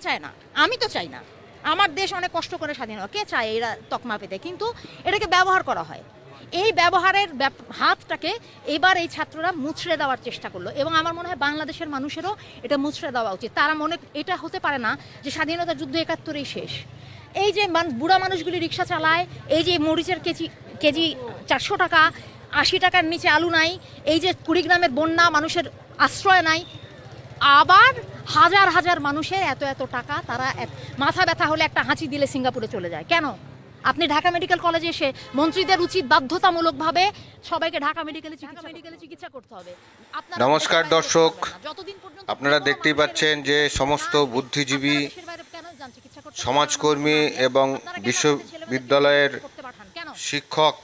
চায় না, আমি তো চাই না। আমার দেশ অনেক কষ্ট করে স্বাধীন হয়, কে চায় এরা তকমা পেতে? কিন্তু এটাকে ব্যবহার করা হয়। এই ব্যবহারের হাতটাকে এবার এই ছাত্ররা মুছড়ে দেওয়ার চেষ্টা করলো, এবং আমার মনে হয় বাংলাদেশের মানুষেরও এটা মুছড়ে দেওয়া উচিত। তারা এটা হতে পারে না যে স্বাধীনতা যুদ্ধ ৭১-এই শেষ। এই যে বুড়া মানুষগুলি রিক্সা চালায়, এই যে মরিচের কেজি 400 টাকা, 80 টাকার নিচে আলু নাই, এই যে কুড়িগ্রামের বন্যা, মানুষের আশ্রয় নাই, আবার হাজার হাজার মানুষের এত টাকা, তারা মাথা ব্যথা হলে একটা হাঁচি দিলে সিঙ্গাপুরে চলে যায়। কেন? আপনি ঢাকা মেডিকেল কলেজে এসে মন্ত্রীদের উচিত বাধ্যতামূলকভাবে সবাইকে ঢাকা মেডিকেলে চিকিৎসা করতে হবে। নমস্কার দর্শক, আপনারা দেখতেই পাচ্ছেন যে সমস্ত বুদ্ধিজীবী, সমাজকর্মী এবং বিশ্ববিদ্যালয়ের শিক্ষক,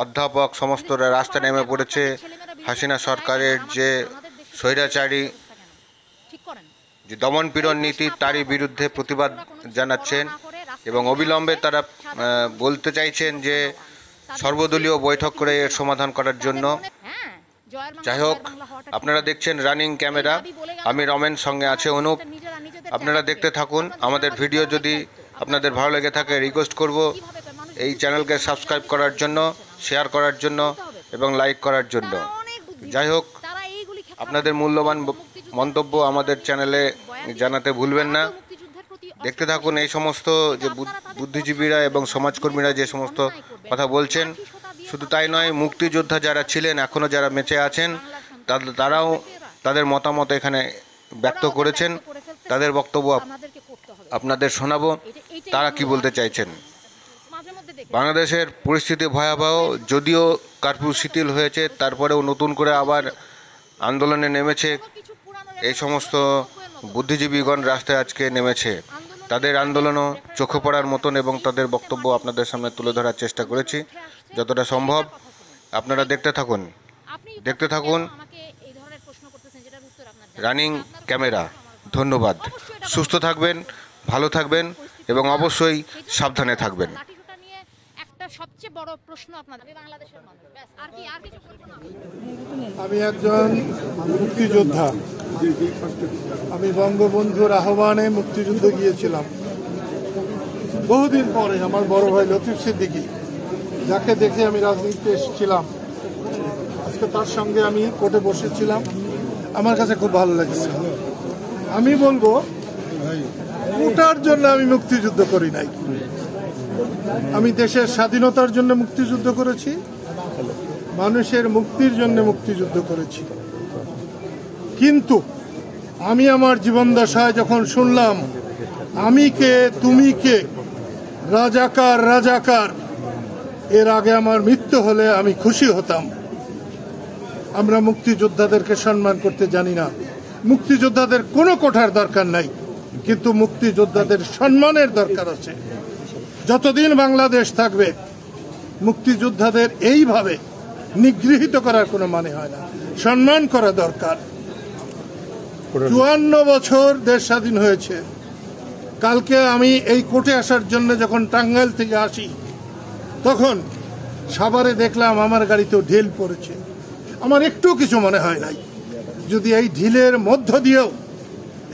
অধ্যাপক সমস্তরা রাস্তায় নেমে পড়েছে হাসিনা সরকারের যে স্বৈরাচারী যে দমনপীড়ন নীতি, তারই বিরুদ্ধে প্রতিবাদ জানাচ্ছেন এবং অবিলম্বে তারা বলতে চাইছেন যে সর্বদলীয় বৈঠক করে এর সমাধান করার জন্য। যাই হোক, আপনারা দেখছেন রানিং ক্যামেরা, আমি রমেন, সঙ্গে আছে অনুপ। আপনারা দেখতে থাকুন আমাদের ভিডিও। যদি আপনাদের ভালো লেগে থাকে, রিকোয়েস্ট করব এই চ্যানেলকে সাবস্ক্রাইব করার জন্য, শেয়ার করার জন্য এবং লাইক করার জন্য। যাই হোক, আপনাদের মূল্যবান মন্তব্য আমাদের চ্যানেলে জানাতে ভুলবেন না। দেখতে থাকুন এই সমস্ত যে বুদ্ধিজীবীরা এবং সমাজকর্মীরা যে সমস্ত কথা বলছেন। শুধু তাই নয়, মুক্তিযোদ্ধা যারা ছিলেন, এখনও যারা বেঁচে আছেন, তারাও তাদের মতামত এখানে ব্যক্ত করেছেন। তাদের বক্তব্য আপনাদের শোনাবো, তারা কি বলতে চাইছেন। বাংলাদেশের পরিস্থিতি ভয়াবহ। যদিও কারফিউ শিথিল হয়েছে, তারপরেও নতুন করে আবার আন্দোলনে নেমেছে এই সমস্ত বুদ্ধিজীবীগণ। রাস্তায় আজকে নেমেছে, তাদের আন্দোলনও চোখে পড়ার মতন এবং তাদের বক্তব্য আপনাদের সামনে তুলে ধরার চেষ্টা করেছি যতটা সম্ভব। আপনারা দেখতে থাকুন রানিং ক্যামেরা। ধন্যবাদ। সুস্থ থাকবেন, ভালো থাকবেন এবং অবশ্যই সাবধানে থাকবেন। সবচেয়ে বড় প্রশ্ন আপনাদের, বাংলাদেশের মানুষ, আর কিছু বলবো না। আমি একজন মুক্তিযোদ্ধা। আমি বঙ্গবন্ধুর আহ্বানে মুক্তিযুদ্ধে গিয়েছিলাম বহুদিন পরে। আমার বড় ভাই লতিফ সিদ্দিকী, যাকে দেখে আমি রাজনীতিতে এসেছিলাম, আজকে তার সঙ্গে আমি কোর্টে বসেছিলাম। আমার কাছে খুব ভালো লেগেছে। আমি বলবো, কোটার জন্য আমি মুক্তিযুদ্ধ করি নাই। আমি দেশের স্বাধীনতার জন্য মুক্তিযুদ্ধ করেছি, মানুষের মুক্তির জন্য মুক্তিযুদ্ধ করেছি। কিন্তু আমি আমার জীবনদশায় যখন শুনলাম আমি কে, তুমি কে, রাজাকার, এর আগে আমার মৃত্যু হলে আমি খুশি হতাম। আমরা মুক্তিযোদ্ধাদেরকে সম্মান করতে জানি না। মুক্তিযোদ্ধাদের কোনো কোঠার দরকার নাই, কিন্তু মুক্তিযোদ্ধাদের সম্মানের দরকার আছে। যতদিন বাংলাদেশ থাকবে, মুক্তিযোদ্ধাদের এইভাবে নিগৃহীত করার কোনো মানে হয় না। সম্মান করা দরকার। ৫৪ বছর দেশ স্বাধীন হয়েছে। কালকে আমি এই কোর্টে আসার জন্য যখন টাঙ্গাইল থেকে আসি, তখন সাভারে দেখলাম আমার গাড়িতেও ঢিল পড়েছে। আমার একটু কিছু মনে হয় নাই। যদি এই ঢিলের মধ্য দিয়েও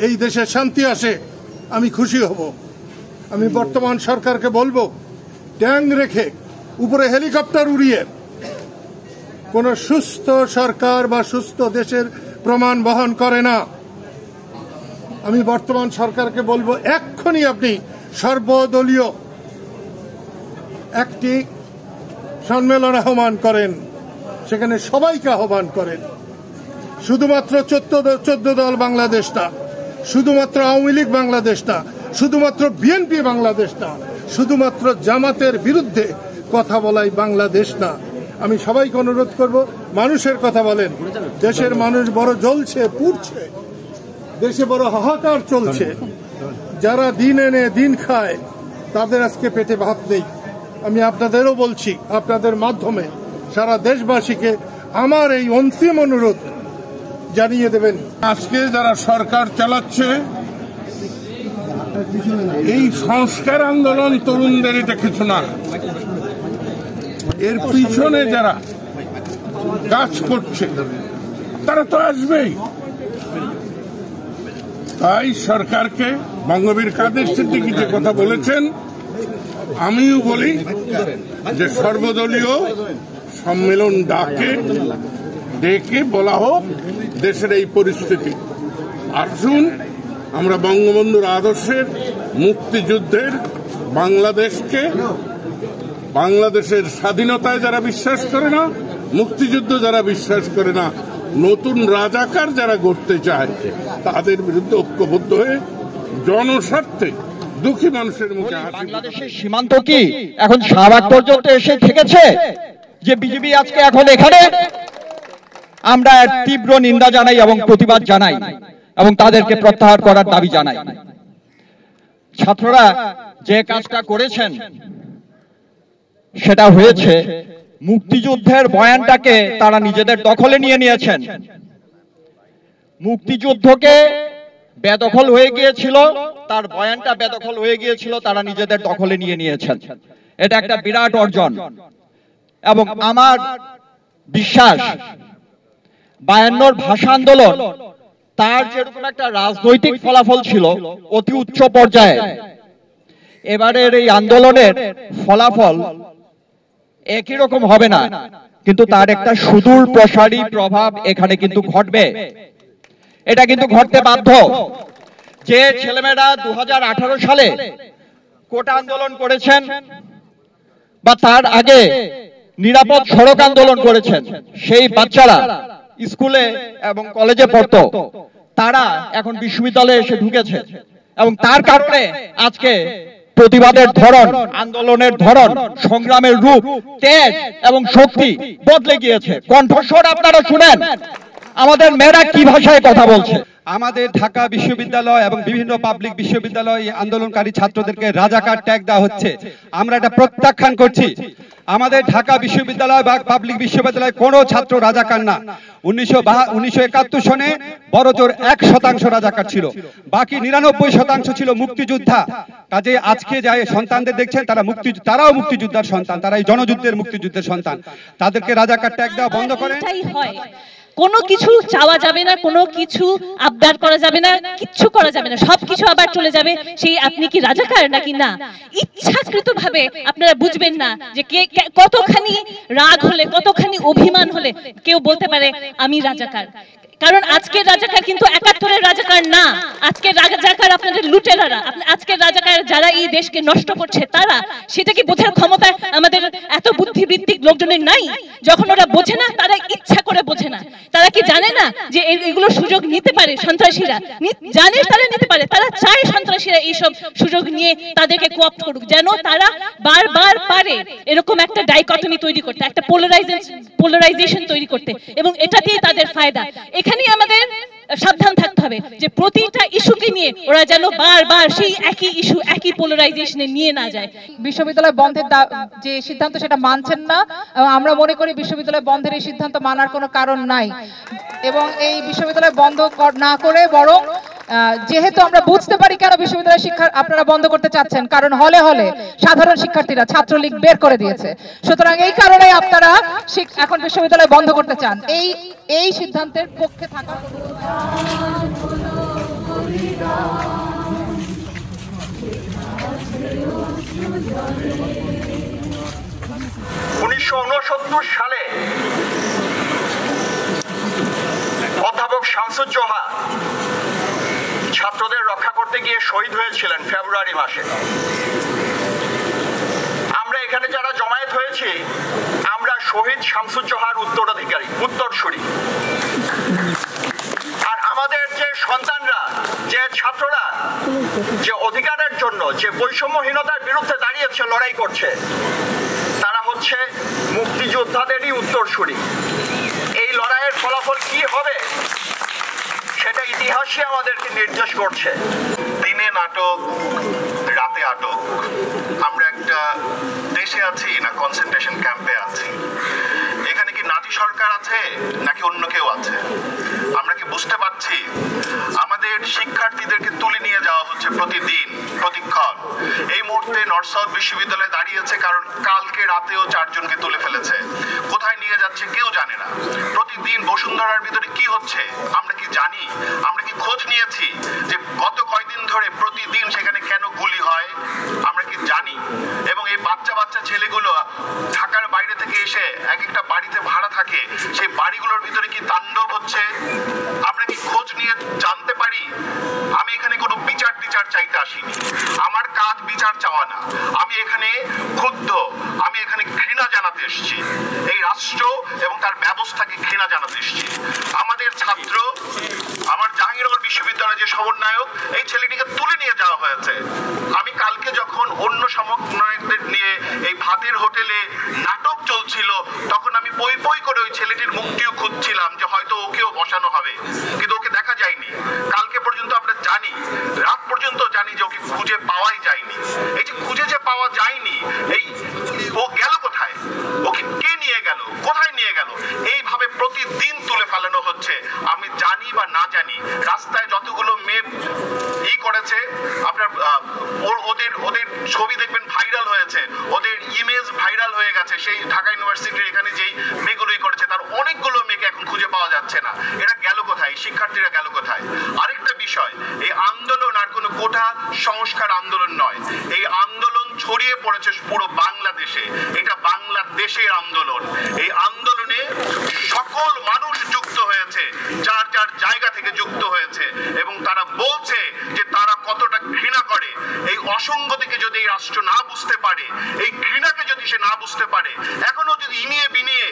এই দেশে শান্তি আসে, আমি খুশি হব। আমি বর্তমান সরকারকে বলবো, ট্যাঙ্ক রেখে উপরে হেলিকপ্টার উড়িয়ে কোন সুস্থ সরকার বা সুস্থ দেশের প্রমাণ বহন করে না। আমি বর্তমান সরকারকে বলবো, এক্ষুনি আপনি সর্বদলীয় একটি সম্মেলন আহ্বান করেন, সেখানে সবাইকে আহ্বান করেন। শুধুমাত্র 14 দল বাংলাদেশ না, শুধুমাত্র আওয়ামী লীগ বাংলাদেশ না, শুধুমাত্র বিএনপি বাংলাদেশ না, শুধুমাত্র জামাতের বিরুদ্ধে কথা বলাই বাংলাদেশ না। আমি সবাইকে অনুরোধ করব, মানুষের কথা বলেন। দেশের মানুষ বড় জ্বলছে, পুড়ছে, দেশে বড় হাহাকার চলছে। যারা দিন এনে দিন খায়, তাদের আজকে পেটে ভাত নেই। আমি আপনাদেরও বলছি, আপনাদের মাধ্যমে সারা দেশবাসীকে আমার এই অন্তিম অনুরোধ জানিয়ে দেবেন। আজকে যারা সরকার চালাচ্ছে, এই সংস্কার আন্দোলন তরুণদের এটা কিছু না। এর পিছনে যারা কাজ করছে তারা তো আসবেই। তাই সরকারকে বঙ্গবীর কাদের সিদ্দিকী যে কথা বলেছেন, আমিও বলি যে সর্বদলীয় সম্মেলন ডেকে বলা হোক দেশের এই পরিস্থিতি। আসুন আমরা বঙ্গবন্ধুর আদর্শের, মুক্তিযুদ্ধের, বাংলাদেশের স্বাধীনতায় যারা বিশ্বাস করে না, মুক্তিযুদ্ধ যারা বিশ্বাস করে না, নতুন রাজাকার যারা গড়তে চায়, তাদের বিরুদ্ধে ঐক্যবদ্ধ হয়ে জনস্বার্থে দুঃখী মানুষের মুখে হাসি। বাংলাদেশের সীমান্ত কি এখন শাহবাগ পর্যন্ত এসে থেকেছে যে বিজেপি আজকে এখন এখানে? আমরা তীব্র নিন্দা জানাই এবং প্রতিবাদ জানাই এবং তাদেরকে প্রত্যাহার করার দাবি জানাই। ছাত্ররা যে কাজটা করেছেন সেটা হয়েছে মুক্তিযুদ্ধের বয়ানটাকে তারা নিজেদের দখলে নিয়ে নিয়েছেন। মুক্তিযুদ্ধকে বেদখল হয়ে গিয়েছিল, তার বয়ানটা বেদখল হয়ে গিয়েছিল, তারা নিজেদের দখলে নিয়ে নিয়েছেন। এটা একটা বিরাট অর্জন এবং আমার বিশ্বাস 52 ভাষা আন্দোলন তার যেরকম একটা রাজনৈতিক ফলাফল ছিল অতি উচ্চ পর্যায়ে, এবারের এই আন্দোলনের ফলাফল একই রকম হবে না, কিন্তু তার একটা সুদূর প্রসারী প্রভাব এখানে কিন্তু ঘটবে। এটা কিন্তু ঘটতে বাধ্য। যে ছেলেমেয়েরা 2018 সালে কোটা আন্দোলন করেছেন বা তার আগে নিরাপদ সড়ক আন্দোলন করেছেন, সেই বাচ্চারা স্কুলে এবং কলেজে পড়তো, তারা এখন বিশ্ববিদ্যালয়ে এসে ঢুকেছে এবং তার কারণে আজকে প্রতিবাদের ধরন, আন্দোলনের ধরন, সংগ্রামের রূপ, তেজ এবং শক্তি বদলে গিয়েছে। কণ্ঠস্বর আপনারা শুনেন, আমাদের মেয়েরা কি ভাষায় কথা বলছে। আমাদের ঢাকা বিশ্ববিদ্যালয় এবং বিভিন্ন পাবলিক বিশ্ববিদ্যালয় আন্দোলনকারী ছাত্রদেরকে রাজাকার ট্যাগ দেওয়া হচ্ছে। আমরা এটা প্রত্যাখ্যান করছি। আমাদের ঢাকা বিশ্ববিদ্যালয় বা পাবলিক বিশ্ববিদ্যালয় কোনো ছাত্র রাজাকার না। 1971 সনে বড়জোর 1% রাজাকার ছিল, বাকি 99% ছিল মুক্তিযোদ্ধা। কাজে আজকে যাই সন্তানদের দেখছেন তারাও মুক্তিযোদ্ধার সন্তান, তারা এই জনযুদ্ধের মুক্তিযুদ্ধের সন্তান। তাদেরকে রাজাকার ট্যাগ দেওয়া বন্ধ করেন। কোনো কিছু চাওয়া যাবে না, কোনো কিছু আবদার করা যাবে না, কিচ্ছু করা যাবে না, সবকিছু আবার চলে যাবে সেই আপনি কি রাজাকার নাকি না। ইচ্ছাকৃতভাবে আপনারা বুঝবেন না যে কতখানি রাগ হলে, কতখানি অভিমান হলে কেউ বলতে পারে আমি রাজাকার। কারণ আজকের রাজাকার কিন্তু 71-এর রাজাকার না। আজকের রাজাকার আপনাদের লুটেরারা, আজকের রাজাকার যারা এই দেশকে নষ্ট করছে তারা। সেটা কি বোঝার ক্ষমতা আমাদের এত বুদ্ধিবৃত্তিক লোকজনের নাই? যখন ওরা বোঝে না, তারা ইচ্ছা করে বোঝে না। তারা কি জানে না যে এগুলো সুযোগ নিতে পারে সন্ত্রাসীরা? জানে তারা নিতে পারে, তারা চায় সন্ত্রাসীরা এইসব সুযোগ নিয়ে তাদেরকে কোঅপ্ট করুক, যেন তারা বারবার পারে এরকম একটা ডাইকটমি তৈরি করতে, একটা পোলারাইজেশন তৈরি করতে, এবং এটাতেই তাদের ফায়দা। এখানেই আমাদের সাবধান থাকতে হবে যে প্রতিটা ইস্যুকে নিয়ে ওরা যেন বারবার সেই একই ইস্যু, একই পোলারাইজেশনে নিয়ে না যায়। বিশ্ববিদ্যালয় বন্ধের যে সিদ্ধান্ত সেটা মানছেন না, এবং আমরা মনে করি বিশ্ববিদ্যালয় বন্ধের এই সিদ্ধান্ত মানার কোনো কারণ নাই, এবং এই বিশ্ববিদ্যালয় বন্ধ না করে বরং যেহেতু আমরা বুঝতে পারি কেন বিশ্ববিদ্যালয় শিক্ষা আপনারা বন্ধ করতে চাচ্ছেন, কারণ হলে হলে সাধারণ শিক্ষার্থীরা ছাত্রলীগ বের করে দিয়েছে। সুতরাং এই কারণে আপনারা এখন বিশ্ববিদ্যালয় বন্ধ করতে চান। এই সিদ্ধান্তের পক্ষে থাকা 1969 সালে অধ্যাপক শামসুজ্জোহা ছাত্রদের রক্ষা করতে গিয়ে শহীদ হয়েছিলেন ফেব্রুয়ারি মাসে। আমরা এখানে যারা জমায়েত হয়েছি, আমরা শহীদ শামসুজ্জোহার উত্তরসূরি। আর আমাদের যে সন্তানরা, যে ছাত্ররা যে অধিকারের জন্য, যে বৈষম্যহীনতার বিরুদ্ধে দাঁড়িয়েছে, লড়াই করছে, তারা হচ্ছে মুক্তিযোদ্ধাদেরই উত্তরসূরি। এই লড়াইয়ের ফলাফল কি হবে সেটা ইতিহাসই আমাদেরকে নির্দেশ করছে। দিনে নাটক, রাতে আটক। আমরা একটা দেশে আছি না কনসেন্ট্রেশন ক্যাম্পে আছি? এখানে কি নাতি সরকার আছে নাকি অন্য কেউ আছে? আমরা কি বুঝতে পারছি? আমাদের শিক্ষার্থীদেরকে তুলে নিয়ে যাওয়া হচ্ছে প্রতিদিন, প্রতিক্ষণ। এই মুহূর্তে নর্থ সাউথ বিশ্ববিদ্যালয়ে দাঁড়িয়েছে, কারণ কালকে রাতেও 4 জনকে তুলে ফেলেছে। কোথায় নিয়ে যাচ্ছে কেউ জানে না। প্রতিদিন বসুন্ধরার ভিতরে কি হচ্ছে আমরা কি জানি? আমরা কি খোঁজ নিয়েছি যে গত কয়দিন ধরে প্রতিদিন রাষ্ট্র এবং তার ব্যবস্থাকে ঘৃণা জানাতে এসেছি। আমাদের ছাত্র, আমার জাহাঙ্গীরনগর বিশ্ববিদ্যালয়ের যে সমন্বয়ক, এই ছেলেটিকে তুলে নিয়ে যাওয়া হয়েছে। আমি কালকে যখন অন্য সমন্বয়কদের নিয়ে এই ভাতের হোটেলে নাটক চলছিল, তখন আমি পই পই করে ওই ছেলেটির মুক্তিও খুঁজছিলাম যে হয়তো ওকেও বসানো হবে, কিন্তু ওকে দেখা যায়নি। কালকে পর্যন্ত আমরা জানি, রাত পর্যন্ত জানি যে ওকে খুঁজে পাওয়াই যায়নি। এই যে খুঁজে যে পাওয়া যায়নি, এই ও গেল কোথায়, ওকে কে নিয়ে গেল, কোথায় নিয়ে গেল, এইভাবে প্রতিদিন তুলে ফেলানো হচ্ছে। আমি জানি বা না জানি, রাস্তায় যতগুলো মেয়ে করেছে আপনার ওদের ছবি দেখবেন ভাইরাল হয়েছে, ওদের ইমেজ ভাইরাল হয়ে গেছে। সেই ঢাকা ইউনিভার্সিটির এখানে যেই মেয়েগুলোই করেছে তার অনেকগুলো মেয়েকে এখন খুঁজে পাওয়া যাচ্ছে না। এরা গেল কোথায়, শিক্ষার্থীরা গেল কোথায়? আরেকটা বিষয়, এই আন্দোলন আর কোনো কোটা সংস্কার আন্দোলন নয়, এই আন্দোলন ছড়িয়ে পড়েছে পুরো বাংলাদেশে। এটা বাংলাদেশের আন্দোলন। এই আন্দোলনে সকল মানুষ যুক্ত হয়েছে, যার যার জায়গা থেকে যুক্ত হয়েছে, এবং তারা বলছে যে তারা কতটা ঘৃণা করে। এই অসঙ্গতিকে যদি এই রাষ্ট্র না বুঝতে পারে, এই ঘৃণাকে যদি সে না বুঝতে পারে, এখনো যদি ইনিয়ে বিনিয়ে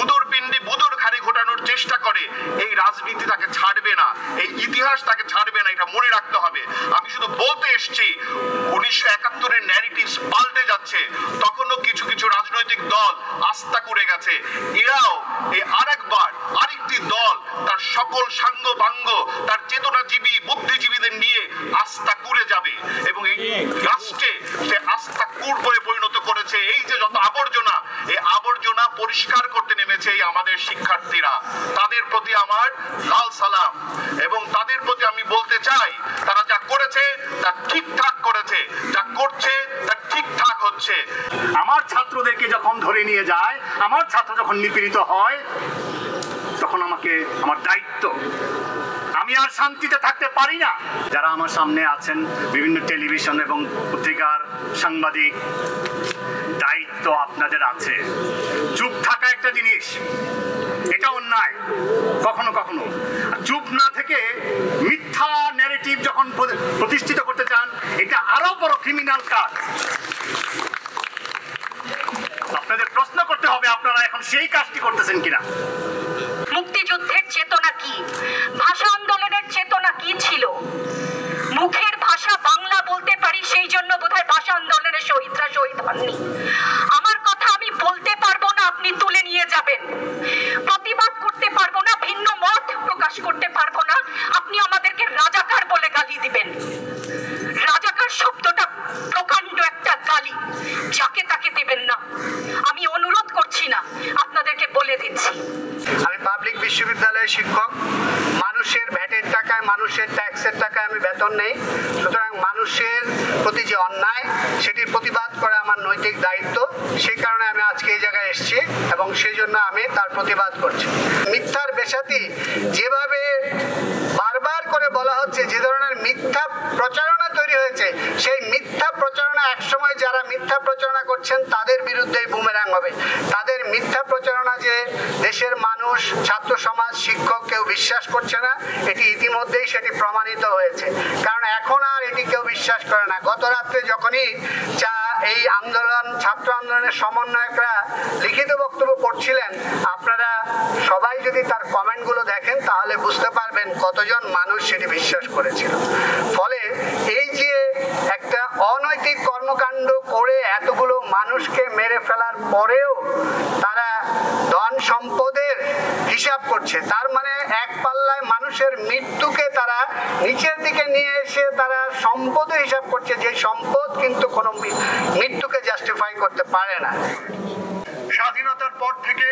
উদর পিণ্ডি বুদর ঘাড়ে ঘোটানোর চেষ্টা করে, এই রাজনীতি তাকে ছাড়বে না, এই ইতিহাস তাকে ছাড়বে না, এটা মনে রাখতে হবে। আমি শুধু বলতে এসেছি 1971-এর ন্যারেটিভস পাল্টে যাচ্ছে, তখনও কিছু কিছু রাজনৈতিক দল আস্থা করে গেছে, এরাও এই আরেকবার আরেকটি দল তার সকল সাঙ্গ বাঙ্গ, তার চেতনাজীবী বুদ্ধিজীবীদের নিয়ে আস্থা করে যাবে, এবং এই রাষ্ট্রে সে আস্থা কূট বলে পরিণত করেছে। এই যে যত আবর্জনা, এই আবর্জনা পরিষ্কার করতে নেমেছে এই আমাদের শিক্ষার্থীরা। তাদের প্রতি আমার লাল সালাম, এবং তাদের প্রতি আমি বলতে চাই, তারা যা করেছে তা ঠিকঠাক করেছে, যা করছে তা ঠিকঠাক হচ্ছে। আমার ছাত্রদেরকে যখন ধরে নিয়ে যায়, আমার ছাত্র যখন নিপীড়িত হয়, তখন আমাকে আমার দায়িত্ব, আমি আর শান্তিতে থাকতে পারি না। যারা আমার সামনে আছেন, বিভিন্ন টেলিভিশন এবং পত্রিকার সাংবাদিক, দায়িত্ব আপনাদের আছে। চুপ থাকা একটা জিনিস, এটা অন্যায় কখনো কখনো। চুপ না থেকে মিথ্যা ন্যারেটিভ যখন প্রতিষ্ঠিত করতে চান, এটা আরো বড় ক্রিমিনাল কাজ। আপনাদের প্রশ্ন করতে হবে, আপনারা এখন সেই কাজটি করতেছেন কিনা। মুক্তিযুদ্ধের চেতনা কি, ভাষা আন্দোলনের চেতনা কি ছিল? মুখের ভাষা বাংলা বলতে পারি, সেই জন্য বোধহয় ভাষা আন্দোলনের শহীদরা শহীদ হননি। আমার কথা আমি বলতে পারবো না, আপনি তুলে নিয়ে যাবেন। প্রতিবাদ করতে পারবো না, ভিন্ন মত প্রকাশ করতে পারবো না, আপনি আমাদেরকে রাজাকার বলে গালি দিবেন। রাজাকার শব্দটা প্রকাণ্ড একটা গালি, যাকে তাকে দিবেন না। আমি অনুরোধ করছি না, আপনাদেরকে বলে দিচ্ছি। আমি পাবলিক বিশ্ববিদ্যালয়ের শিক্ষক, মানুষের ভ্যাটের টাকায়, মানুষের ট্যাক্সের টাকায় আমি বেতন নেই। সুতরাং মানুষের প্রতি যে অন্যায়, সেটির প্রতিবাদ করা আমার নৈতিক দায়িত্ব। সেই কারণে আমি আজকে এই জায়গায় এসেছি, এবং সেই জন্য আমি তার প্রতিবাদ করছি। মিথ্যার বেসাতি যেভাবে বারবার করে বলা হচ্ছে, যে ধরনের মিথ্যা প্রচারণা তৈরি হয়েছে, সেই মিথ্যা প্রচারণা একসময় যারা মিথ্যা প্রচারণা করছেন তাদের বিরুদ্ধেই বুমেরাং হবে। তাদের মিথ্যা প্রচারণা যে দেশের মানুষ, ছাত্র সমাজ, শিক্ষক কেউ বিশ্বাস করছে না, এটি ইতিমধ্যেই সেটি প্রমাণিত হয়েছে। কারণ এখন আর এটি কেউ বিশ্বাস করে না। গত রাত্রে যখনই এই আন্দোলন, ছাত্র আন্দোলনের সমন্বয়করা লিখিত বক্তব্য পড়ছিলেন, আপনারা সবাই যদি তার কমেন্টগুলো দেখেন তাহলে বুঝতে পারবেন কতজন মানুষ সেটি বিশ্বাস করেছিল। ফলে এই যে একটা অনৈতিক কর্মকাণ্ড করে এতগুলো মানুষকে মেরে ফেলার পরেও তারা ধন সম্পদের হিসাব করছে, তার মানে এক পাল্লায় মানুষের মৃত্যুকে তারা নিচের দিকে নিয়ে এসে তারা সম্পদের হিসাব করছে, যে সম্পদ কিন্তু কোনো মৃত্যুকে জাস্টিফাই করতে পারে না। স্বাধীনতার পর থেকে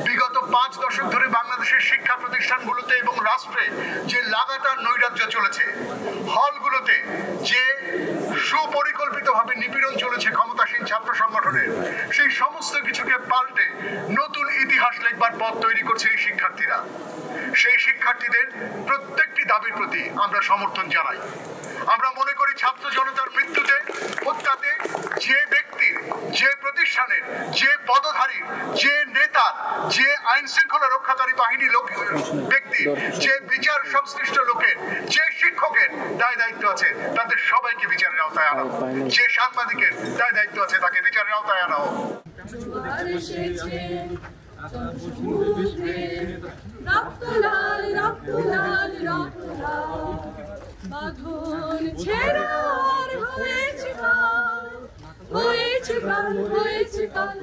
বিগত 5 দশক ধরে বাংলাদেশের শিক্ষা প্রতিষ্ঠানগুলোতে এবং রাষ্ট্রে যে লাগাতার নৈরাজ্য চলেছে, হলগুলোতে যে সুপরিকল্পিতভাবে নিপীড়ন চলেছে ক্ষমতাসীন ছাত্র সংগঠনের, সেই সমস্ত কিছুকে পাল্টে নতুন ইতিহাস লিখবার পথ তৈরি করছে এই শিক্ষার্থীরা। সেই শিক্ষার্থীদের প্রত্যেকটি দাবির প্রতি আমরা সমর্থন জানাই। আমরা মনে করি ছাত্র জনতার মৃত্যুতে, হত্যাতে যে ব্যক্তির, যে প্রতিষ্ঠানের, যে পদধারীর, যে নেতার, যে আইন শৃঙ্খলা রক্ষাকারী বাহিনী ব্যক্তির, যে বিচার সংশ্লিষ্ট লোকের, যে শিক্ষকের দায় দায়িত্ব আছে, তাদের সবাইকে বিচারের আওতায় আনা হোক। যে সাংবাদিকের দায় দায়িত্ব আছে, তাকে বিচারের আওতায় আনা হোক। রক্তলাল রক্তলাল রক্তলাল বাঁধন ছেড়ার হয়েছে কাল হয়েছে কাল হয়েছে কাল।